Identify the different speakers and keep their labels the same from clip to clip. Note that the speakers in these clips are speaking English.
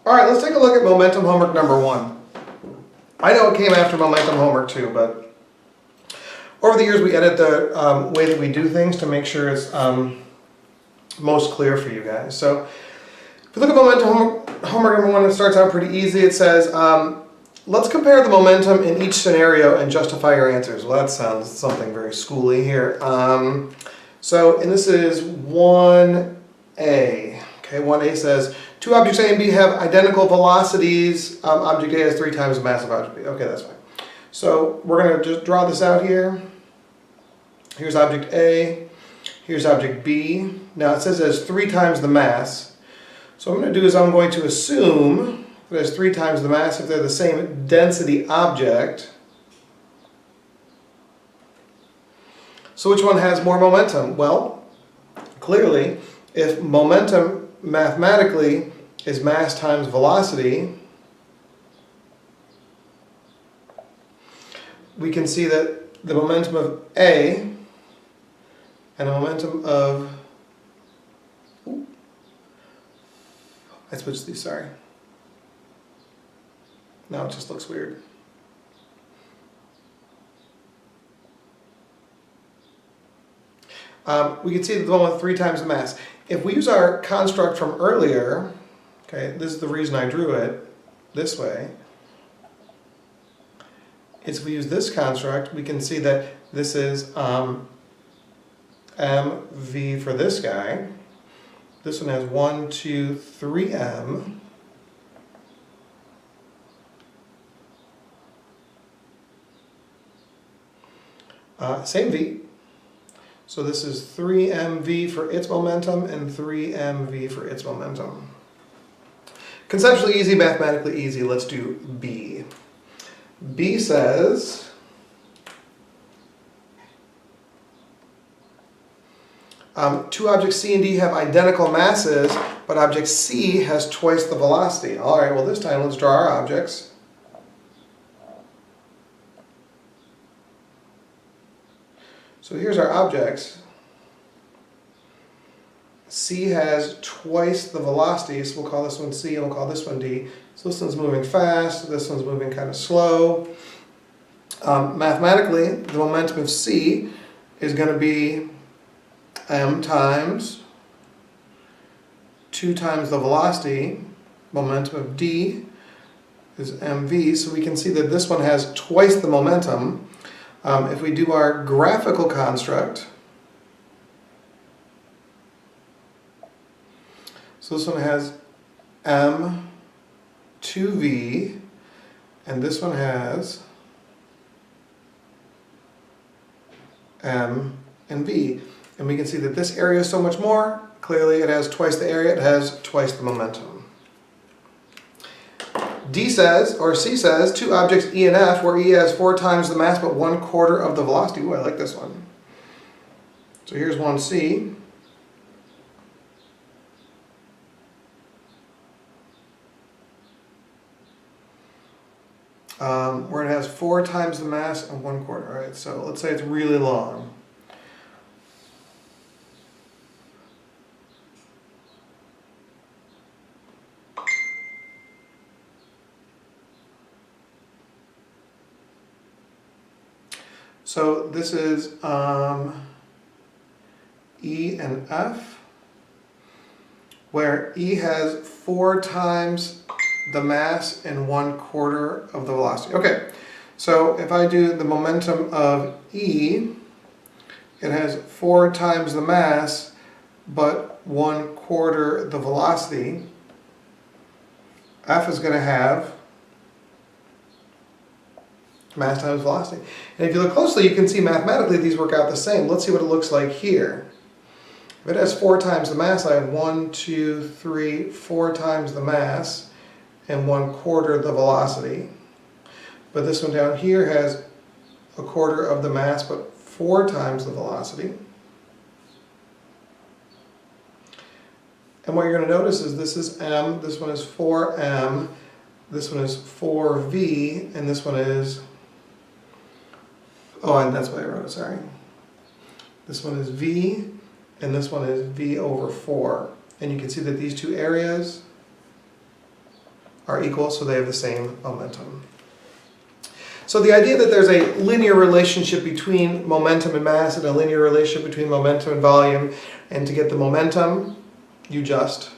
Speaker 1: All right, let's take a look at momentum homework number 1. I know it came after momentum homework 2, but over the years we edit the way that we do things to make sure it's most clear for you guys. So if you look at momentum homework number 1, it starts out pretty easy. It says, let's compare the momentum in each scenario and justify your answers. Well, that sounds something very schooly here. And this is 1A. Okay, 1A says, two objects A and B have identical velocities. Object A has 3 times the mass of object B. Okay, that's fine. So we're going to just draw this out here. Here's object A. Here's object B. Now it says it has 3 times the mass. So what I'm going to do is I'm going to assume that it has 3 times the mass if they're the same density object. So which one has more momentum? Well, clearly, if momentum mathematically is mass times velocity, we can see that the momentum of A and the momentum of, I switched these, sorry. Now it just looks weird. We can see the one with 3 times the mass. If we use our construct from earlier, okay, this is the reason I drew it this way. If we use this construct, we can see that this is mv for this guy. This one has 1, 2, 3m. Same v. So this is 3mv for its momentum and 3mv for its momentum. Conceptually easy, mathematically easy. Let's do B. B says two objects C and D have identical masses, but object C has twice the velocity. All right, well this time let's draw our objects. So here's our objects. C has twice the velocity, so we'll call this one C and we'll call this one D. So this one's moving fast, this one's moving kind of slow. Mathematically, the momentum of C is going to be m times 2 times the velocity. Momentum of D is mv, so we can see that this one has twice the momentum. If we do our graphical construct, so this one has m2v, and this one has m and v. And we can see that this area is so much more. Clearly it has twice the area, it has twice the momentum. D says, or C says, two objects E and F, where E has 4 times the mass but 1/4 of the velocity. Ooh, I like this one. So here's 1C. Where it has 4 times the mass and 1/4. All right, so let's say it's really long. So this is E and F, where E has 4 times the mass and 1/4 of the velocity. Okay, so if I do the momentum of E, it has 4 times the mass, but 1/4 the velocity. F is going to have mass times velocity. And if you look closely, you can see mathematically these work out the same. Let's see what it looks like here. If it has 4 times the mass, I have 1, 2, 3, 4 times the mass and 1/4 the velocity. But this one down here has 1/4 of the mass, but 4 times the velocity. And what you're going to notice is this is m, this one is 4m, this one is 4v, and this one is, oh, and that's what I wrote it, sorry. This one is v, and this one is v over 4. And you can see that these two areas are equal, so they have the same momentum. So the idea that there's a linear relationship between momentum and mass and a linear relationship between momentum and volume, and to get the momentum, you just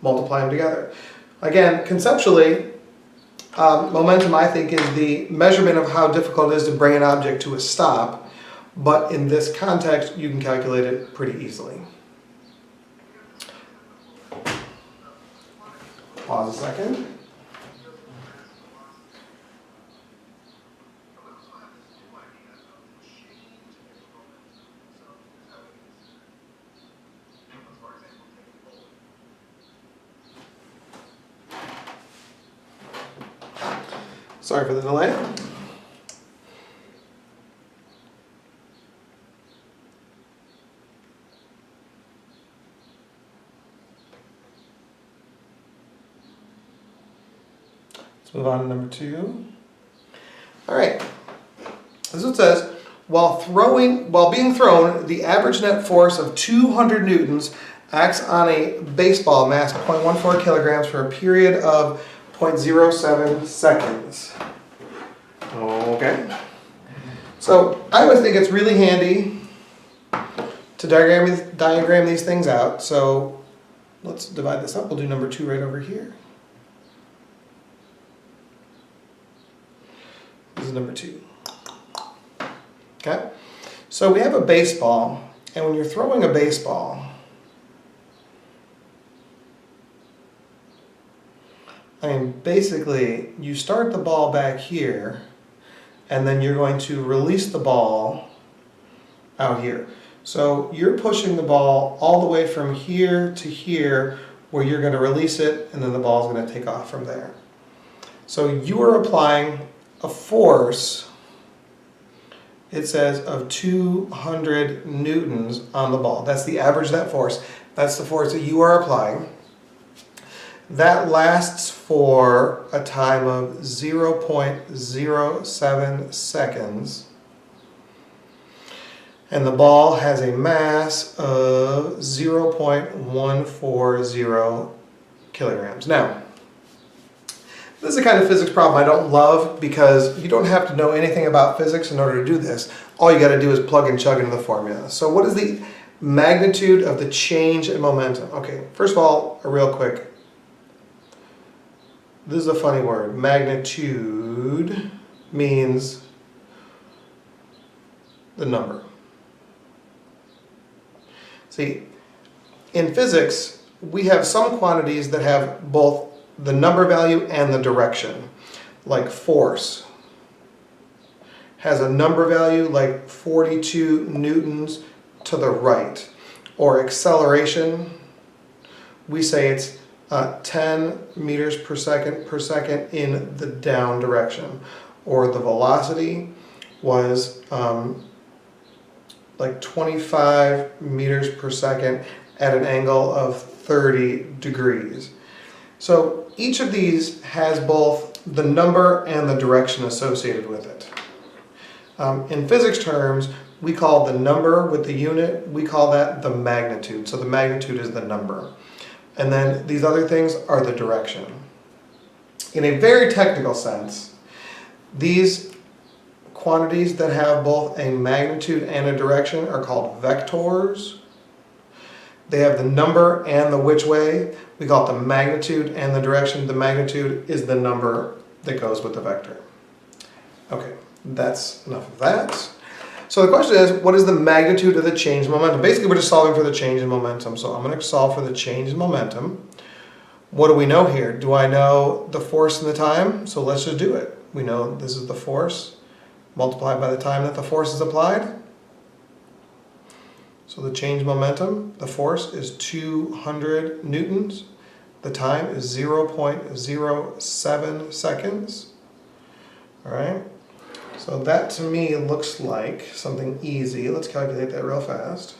Speaker 1: multiply them together. Again, conceptually, momentum, I think, is the measurement of how difficult it is to bring an object to a stop, but in this context, you can calculate it pretty easily. Pause a second. Sorry for the delay. Let's move on to number 2. All right. This is what it says. While being thrown, the average net force of 200 newtons acts on a baseball mass 0.14 kilograms for a period of 0.07 seconds. Okay. So I always think it's really handy to diagram these things out. So let's divide this up. We'll do number 2 right over here. This is number 2. Okay. So we have a baseball, and when you're throwing a baseball, basically, you start the ball back here, and then you're going to release the ball out here. So you're pushing the ball all the way from here to here, where you're going to release it, and then the ball's going to take off from there. So you are applying a force, it says, of 200 newtons on the ball. That's the average net force. That's the force that you are applying. That lasts for a time of 0.07 seconds. And the ball has a mass of 0.140 kilograms. Now, this is the kind of physics problem I don't love, because you don't have to know anything about physics in order to do this. All you got to do is plug and chug into the formula. So what is the magnitude of the change in momentum? Okay, first of all, real quick. This is a funny word. Magnitude means the number. See, in physics, we have some quantities that have both the number value and the direction. Like force has a number value like 42 newtons to the right. Or acceleration, we say it's 10 meters per second in the down direction. Or the velocity was like 25 meters per second at an angle of 30 degrees. So each of these has both the number and the direction associated with it. In physics terms, we call the number with the unit, we call that the magnitude. So the magnitude is the number. And then these other things are the direction. In a very technical sense, these quantities that have both a magnitude and a direction are called vectors. They have the number and the which way. We call it the magnitude and the direction. The magnitude is the number that goes with the vector. Okay, that's enough of that. So the question is, what is the magnitude of the change in momentum? Basically, we're just solving for the change in momentum. So I'm going to solve for the change in momentum. What do we know here? Do I know the force and the time? So let's just do it. We know this is the force multiplied by the time that the force is applied. So the change in momentum, the force is 200 newtons. The time is 0.07 seconds. All right. So that to me looks like something easy. Let's calculate that real fast.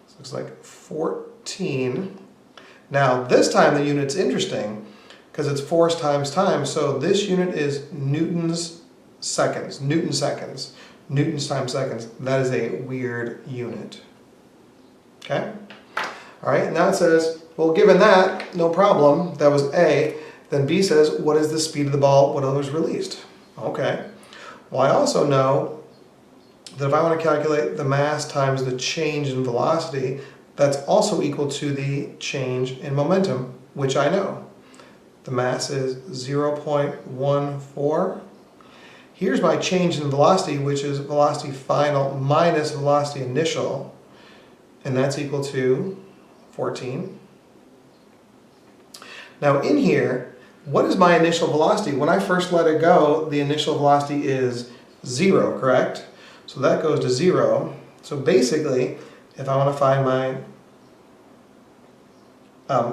Speaker 1: So looks like 14. Now this time the unit's interesting because it's force times time. So this unit is newtons seconds, Newton seconds. Newtons times seconds, that is a weird unit. Okay? All right, now it says, well, given that, no problem, that was A, then B says, what is the speed of the ball when it was released? Okay. Well, I also know that if I want to calculate the mass times the change in velocity, that's also equal to the change in momentum, which I know. The mass is 0.14. Here's my change in velocity, which is velocity final minus velocity initial, and that's equal to 14. Now in here, what is my initial velocity? When I first let it go, the initial velocity is 0, correct? So that goes to 0. So basically, if I want to find my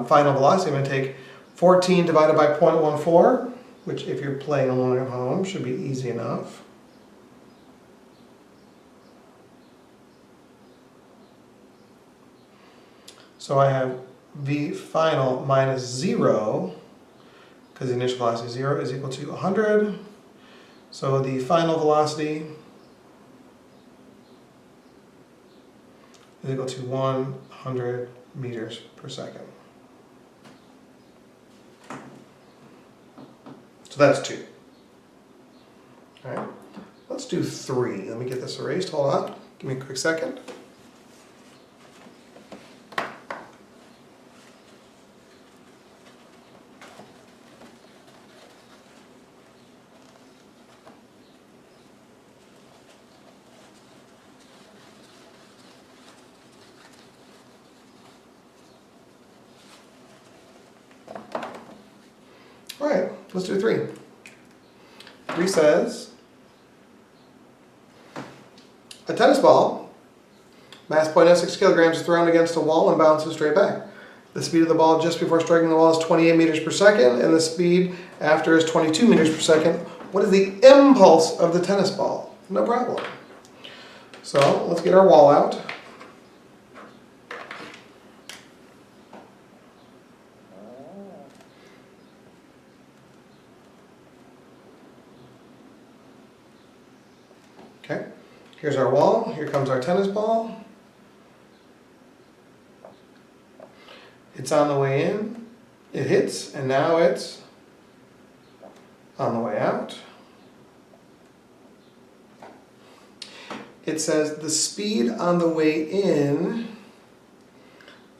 Speaker 1: final velocity, I'm going to take 14 divided by 0.14, which if you're playing along at home should be easy enough. So I have V final minus 0, because the initial velocity is 0, is equal to 100. So the final velocity is equal to 100 meters per second. So that's 2. All right, let's do 3. Let me get this erased. Hold on. Give me a quick second. All right, let's do 3. 3 says, a tennis ball, mass 0.06 kilograms, is thrown against a wall and bounces straight back. The speed of the ball just before striking the wall is 28 meters per second, and the speed after is 22 meters per second. What is the impulse of the tennis ball? No problem. So let's get our wall out. Okay, here's our wall, here comes our tennis ball. It's on the way in, it hits, and now it's on the way out. It says the speed on the way in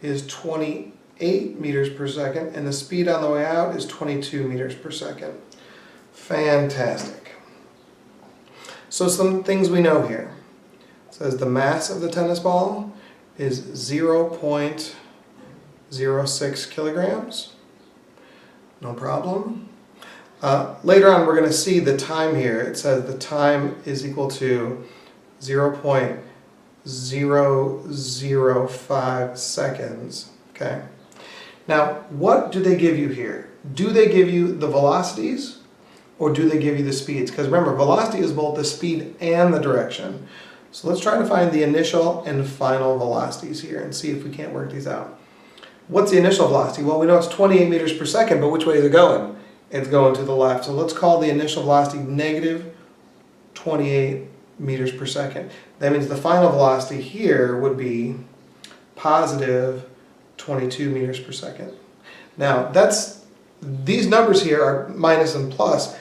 Speaker 1: is 28 meters per second, and the speed on the way out is 22 meters per second. Fantastic. So some things we know here. It says the mass of the tennis ball is 0.06 kilograms. No problem. Later on we're going to see the time here. It says the time is equal to 0.005 seconds. Okay. Now, what do they give you here? Do they give you the velocities? Or do they give you the speeds? Because remember, velocity is both the speed and the direction. So let's try to find the initial and final velocities here and see if we can't work these out. What's the initial velocity? Well, we know it's 28 meters per second, but which way is it going? It's going to the left. So let's call the initial velocity negative 28 meters per second. That means the final velocity here would be positive 22 meters per second. Now, these numbers here are minus and plus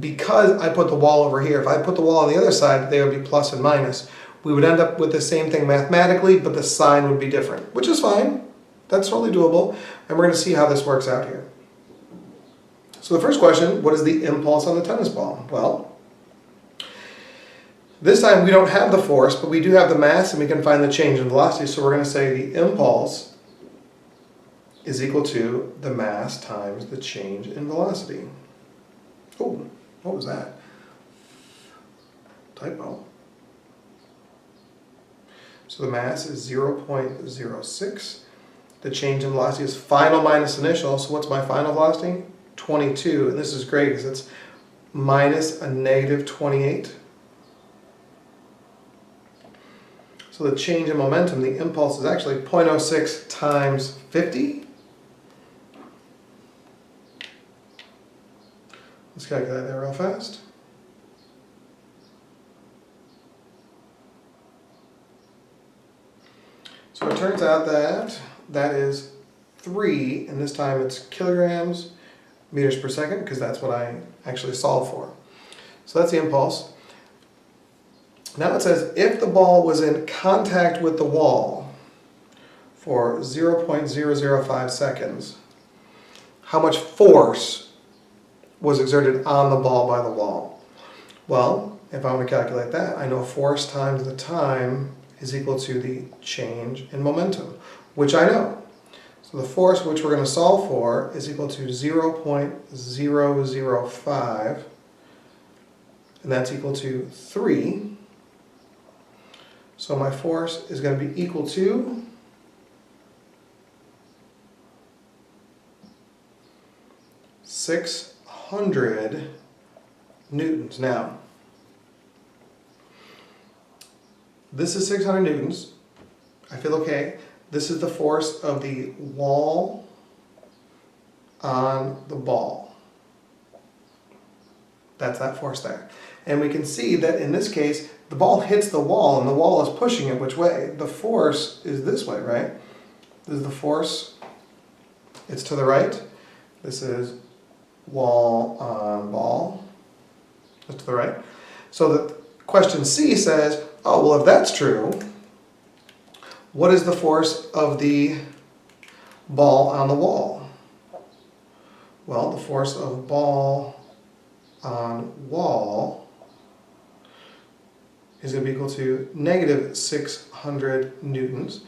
Speaker 1: because I put the wall over here. If I put the wall on the other side, they would be plus and minus. We would end up with the same thing mathematically, but the sign would be different, which is fine. That's totally doable. And we're going to see how this works out here. So the first question, what is the impulse on the tennis ball? Well, this time we don't have the force, but we do have the mass, and we can find the change in velocity. So we're going to say the impulse is equal to the mass times the change in velocity. Oh, what was that? Typo. So the mass is 0.06. The change in velocity is final minus initial. So what's my final velocity? 22. And this is great because it's minus a negative 28. So the change in momentum, the impulse, is actually 0.06 times 50. Let's calculate that real fast. So it turns out that that is 3, and this time it's kilograms meters per second, because that's what I actually solved for. So that's the impulse. Now it says if the ball was in contact with the wall for 0.005 seconds, how much force was exerted on the ball by the wall? Well, if I want to calculate that, I know force times the time is equal to the change in momentum, which I know. So the force which we're going to solve for is equal to 0.005, and that's equal to 3. So my force is going to be equal to 600 newtons. Now, this is 600 newtons. I feel okay. This is the force of the wall on the ball. That's that force there. And we can see that in this case, the ball hits the wall and the wall is pushing it which way? The force is this way, right? This is the force. It's to the right. This is wall on ball. It's to the right. So the question C says, oh, well, if that's true, what is the force of the ball on the wall? Well, the force of ball on wall is going to be equal to negative 600 newtons,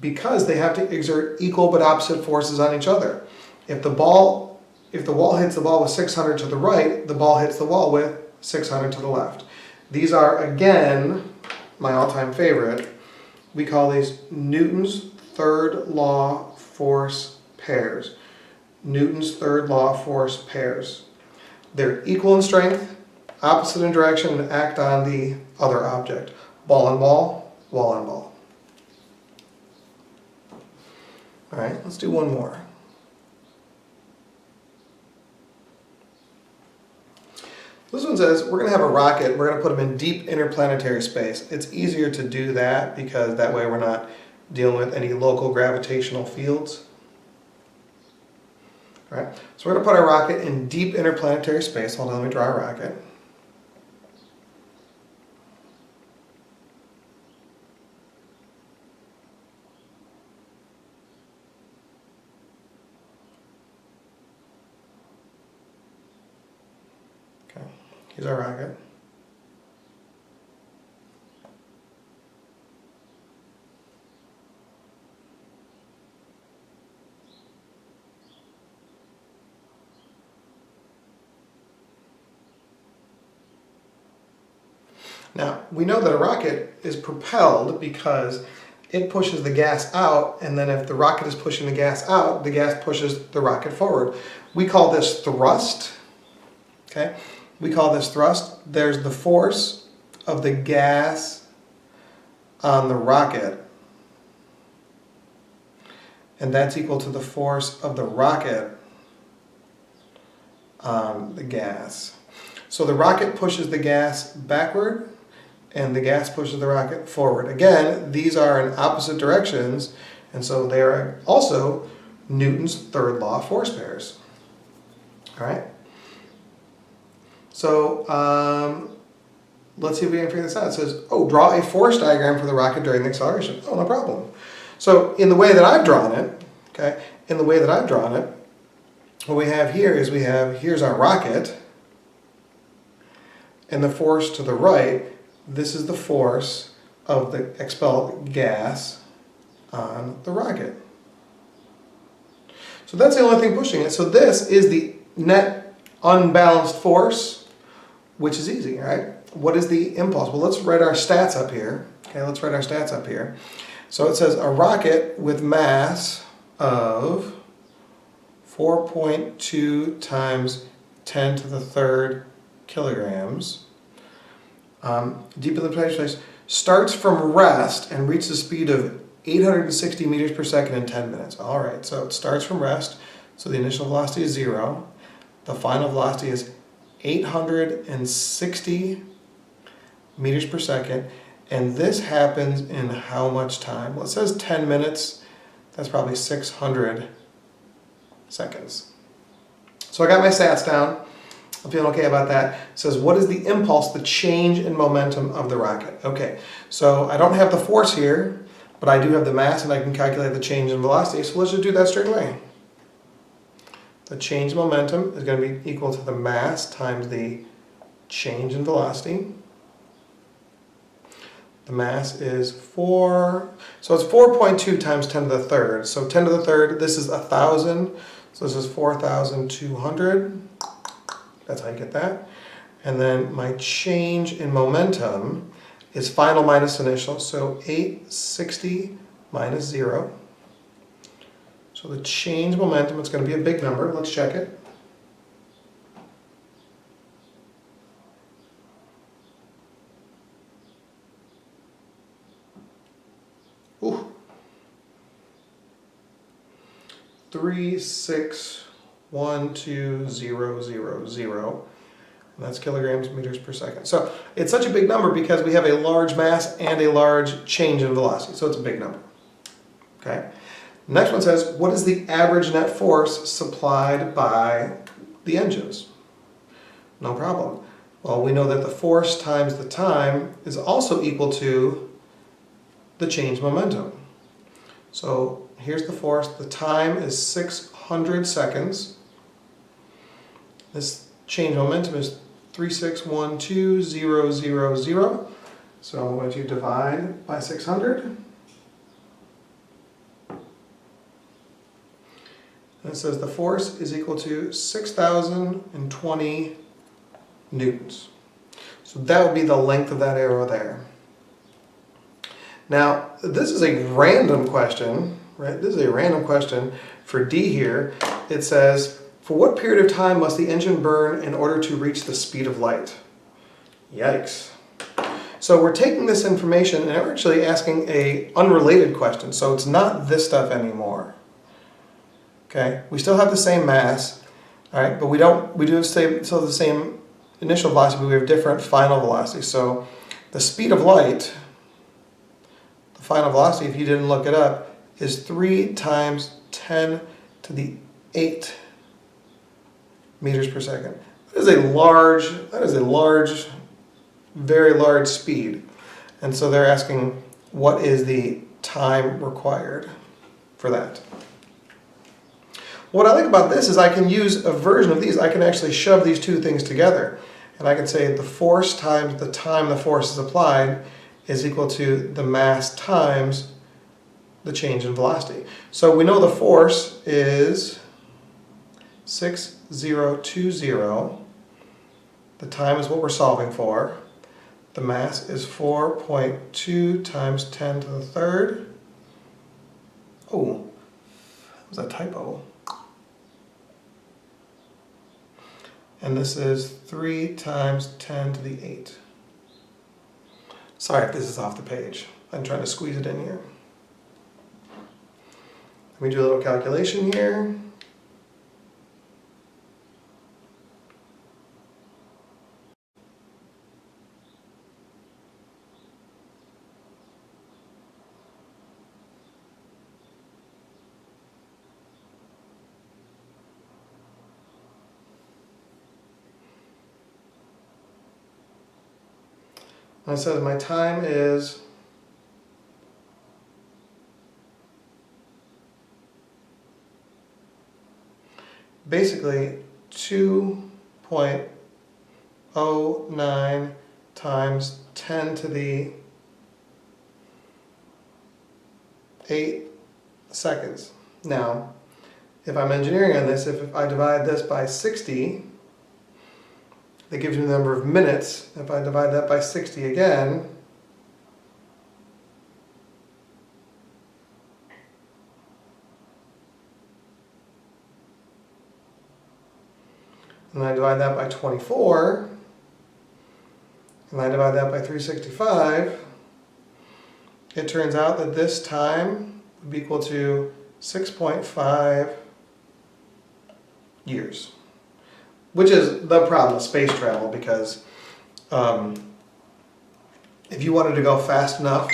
Speaker 1: because they have to exert equal but opposite forces on each other. If the wall hits the ball with 600 to the right, the ball hits the wall with 600 to the left. These are, again, my all-time favorite. We call these Newton's third law force pairs. Newton's third law force pairs. They're equal in strength, opposite in direction, and act on the other object. Ball on ball, wall on ball. All right, let's do one more. This one says we're going to have a rocket, we're going to put them in deep interplanetary space. It's easier to do that because that way we're not dealing with any local gravitational fields. All right, so we're going to put our rocket in deep interplanetary space. Hold on, let me draw a rocket. Okay, here's our rocket. Now, we know that a rocket is propelled because it pushes the gas out, and then if the rocket is pushing the gas out, the gas pushes the rocket forward. We call this thrust, okay? We call this thrust. There's the force of the gas on the rocket, and that's equal to the force of the rocket on the gas. So the rocket pushes the gas backward, and the gas pushes the rocket forward. Again, these are in opposite directions, and so they are also Newton's third law force pairs. All right? So let's see if we can figure this out. It says, oh, draw a force diagram for the rocket during the acceleration. Oh, no problem. So in the way that I've drawn it, okay, in the way that I've drawn it, what we have here is here's our rocket, and the force to the right, this is the force of the expelled gas on the rocket. So that's the only thing pushing it. So this is the net unbalanced force, which is easy, right? What is the impulse? Well, let's write our stats up here. Okay, let's write our stats up here. So it says a rocket with mass of 4.2 times 10 to the third kilograms. Deep in the space, starts from rest and reaches a speed of 860 meters per second in 10 minutes. All right, so it starts from rest, so the initial velocity is 0. The final velocity is 860 meters per second, And this happens in how much time? Well, it says 10 minutes. That's probably 600 seconds. So I got my stats down. I'm feeling okay about that. It says, what is the impulse, the change in momentum of the rocket? Okay, so I don't have the force here, but I do have the mass, and I can calculate the change in velocity. So let's just do that straight away. The change in momentum is going to be equal to the mass times the change in velocity. The mass is 4, so it's 4.2 times 10 to the third. So 10 to the third, this is 1,000, so this is 4,200. That's how you get that. And then my change in momentum is final minus initial, so 860 minus 0. So the change momentum, it's going to be a big number. Let's check it. Ooh. 3612000, and that's kilograms meters per second. So it's such a big number because we have a large mass and a large change in velocity, so it's a big number. Okay. Next one says, what is the average net force supplied by the engines? No problem. Well, we know that the force times the time is also equal to the change momentum. So here's the force. The time is 600 seconds. This change momentum is 3612000. So I'm going to divide by 600. And it says the force is equal to 6,020 newtons. So that would be the length of that arrow there. Now, this is a random question, right? This is a random question for D here. It says, for what period of time must the engine burn in order to reach the speed of light? Yikes. So we're taking this information and we're actually asking an unrelated question. So it's not this stuff anymore. Okay, we still have the same mass, all right, but we do still the same initial velocity, but we have different final velocity. So the speed of light, the final velocity, if you didn't look it up, is 3 times 10 to the 8 meters per second. That is a large, very large speed. And so they're asking, what is the time required for that? What I like about this is I can use a version of these. I can actually shove these two things together. And I can say the force times the time the force is applied is equal to the mass times the change in velocity. So we know the force is 6020. The time is what we're solving for. The mass is 4.2 times 10 to the third. Oh, that was a typo. And this is 3 times 10 to the 8. Sorry if this is off the page. I'm trying to squeeze it in here. Let me do a little calculation here. And it says my time is basically 2.09 times 10 to the 8 seconds. Now, if I'm engineering on this, if I divide this by 60, that gives me the number of minutes. If I divide that by 60 again, and I divide that by 24, and I divide that by 365, it turns out that this time would be equal to 6.5 years. Which is the problem with space travel, because if you wanted to go fast enough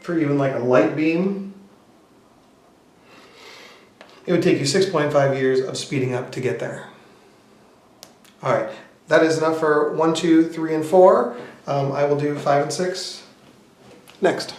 Speaker 1: for even like a light beam, it would take you 6.5 years of speeding up to get there. All right, that is enough for 1, 2, 3, and 4. I will do 5 and 6 next.